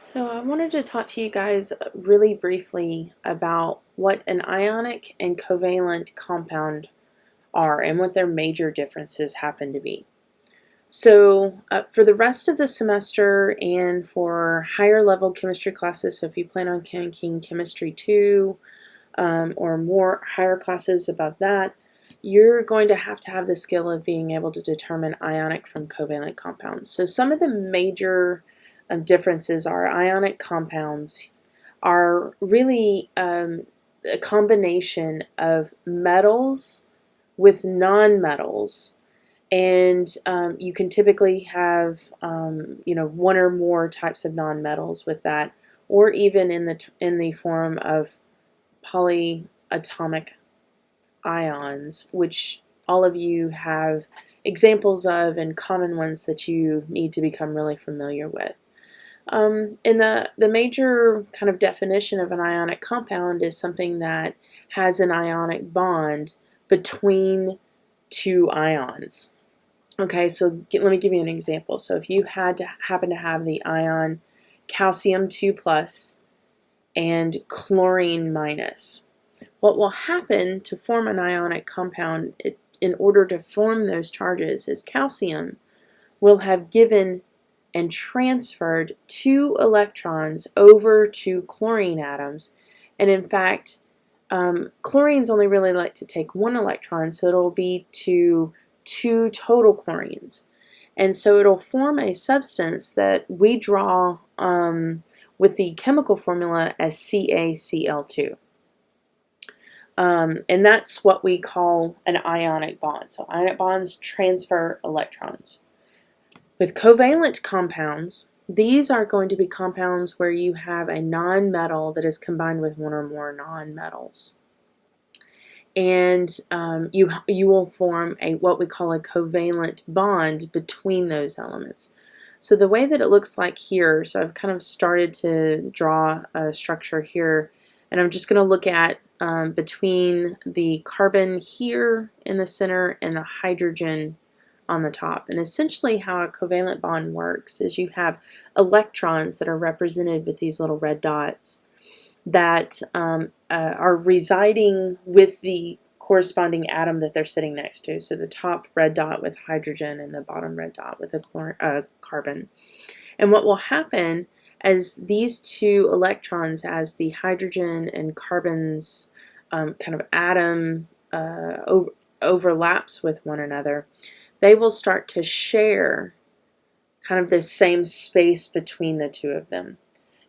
So I wanted to talk to you guys really briefly about what an ionic and covalent compound are and what their major differences happen to be. So for the rest of the semester and for higher level chemistry classes, so if you plan on taking Chemistry 2 or more higher classes above that, you're going to have the skill of being able to determine ionic from covalent compounds. So some of the major differences are ionic compounds are really a combination of metals with nonmetals, and you can typically have one or more types of nonmetals with that, or even in the form of polyatomic ions, which all of you have examples of and common ones that you need to become really familiar with. And the major kind of definition of an ionic compound is something that has an ionic bond between two ions. Okay, so let me give you an example. So if you happen to have the ion calcium 2 plus and chlorine minus, what will happen to form an ionic compound in order to form those charges is calcium will have given and transferred 2 electrons over to chlorine atoms. And in fact, chlorines only really like to take 1 electron, so it'll be to 2 total chlorines. And so it'll form a substance that we draw with the chemical formula as CaCl2. And that's what we call an ionic bond. So ionic bonds transfer electrons. With covalent compounds, these are going to be compounds where you have a nonmetal that is combined with one or more nonmetals. And you will form what we call a covalent bond between those elements. So the way that it looks like here, so I've kind of started to draw a structure here, and I'm just going to look at between the carbon here in the center and the hydrogen on the top. And essentially how a covalent bond works is you have electrons that are represented with these little red dots that are residing with the corresponding atom that they're sitting next to. So the top red dot with hydrogen and the bottom red dot with a carbon. And what will happen as these 2 electrons, as the hydrogen and carbon's kind of atom overlaps with one another, they will start to share kind of the same space between the 2 of them.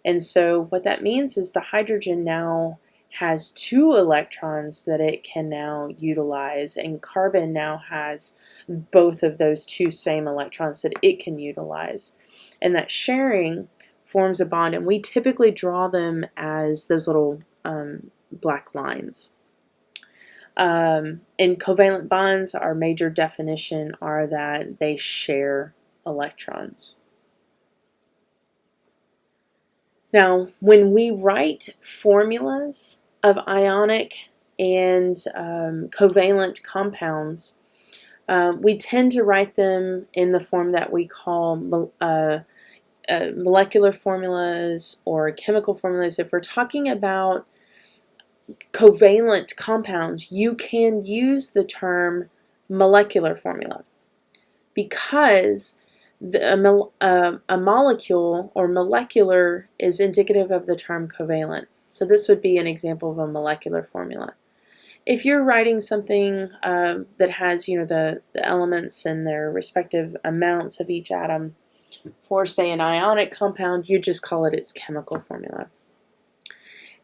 And so what that means is the hydrogen now has 2 electrons that it can now utilize, and carbon now has both of those 2 same electrons that it can utilize. And that sharing forms a bond, and we typically draw them as those little black lines. And covalent bonds, our major definition are that they share electrons. Now, when we write formulas of ionic and covalent compounds, we tend to write them in the form that we call molecular formulas or chemical formulas. If we're talking about covalent compounds, you can use the term molecular formula because a molecule or molecular is indicative of the term covalent. So this would be an example of a molecular formula. If you're writing something that has the elements and their respective amounts of each atom for, say, an ionic compound, you just call it its chemical formula.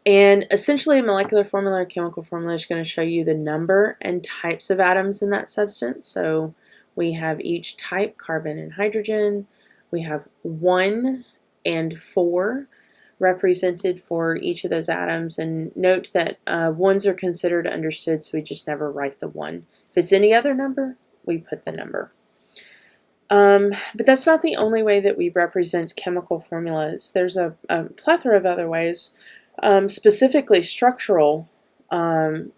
And essentially a molecular formula or chemical formula is going to show you the number and types of atoms in that substance. So we have each type, carbon and hydrogen. We have 1 and 4 represented for each of those atoms. And note that 1s are considered understood, so we just never write the 1. If it's any other number, we put the number. But that's not the only way that we represent chemical formulas. There's a plethora of other ways. Specifically structural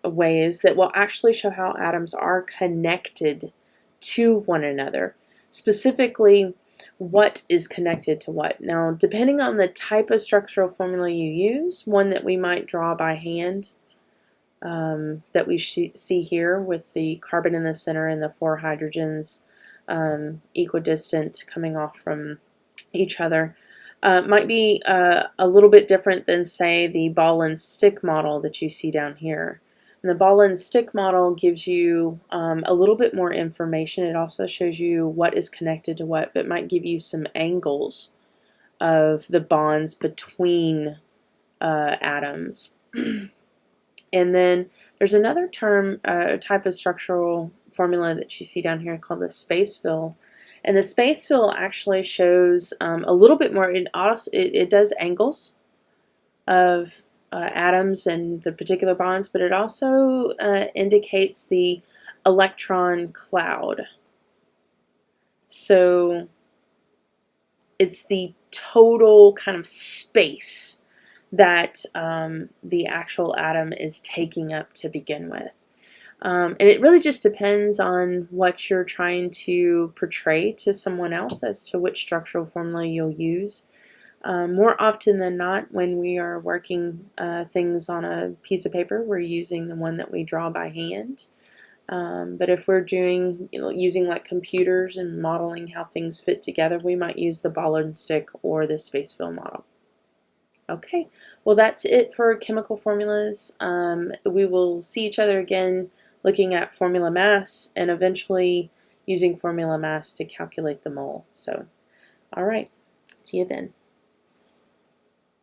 ways that will actually show how atoms are connected to one another. Specifically, what is connected to what. Now, depending on the type of structural formula you use, one that we might draw by hand, that we see here with the carbon in the center and the 4 hydrogens equidistant coming off from each other, might be a little bit different than, say, the ball and stick model that you see down here. And the ball and stick model gives you a little bit more information. It also shows you what is connected to what, but might give you some angles of the bonds between atoms. And then there's another term, type of structural formula that you see down here called the space fill. And the space fill actually shows a little bit more. It does angles of atoms and the particular bonds, but it also indicates the electron cloud. So it's the total kind of space that the actual atom is taking up to begin with. And it really just depends on what you're trying to portray to someone else as to which structural formula you'll use. More often than not, when we are working things on a piece of paper, we're using the one that we draw by hand. But if we're doing, using like computers and modeling how things fit together, we might use the ball and stick or the space fill model. Okay, well that's it for chemical formulas. We will see each other again looking at formula mass and eventually using formula mass to calculate the mole. So, all right, see you then.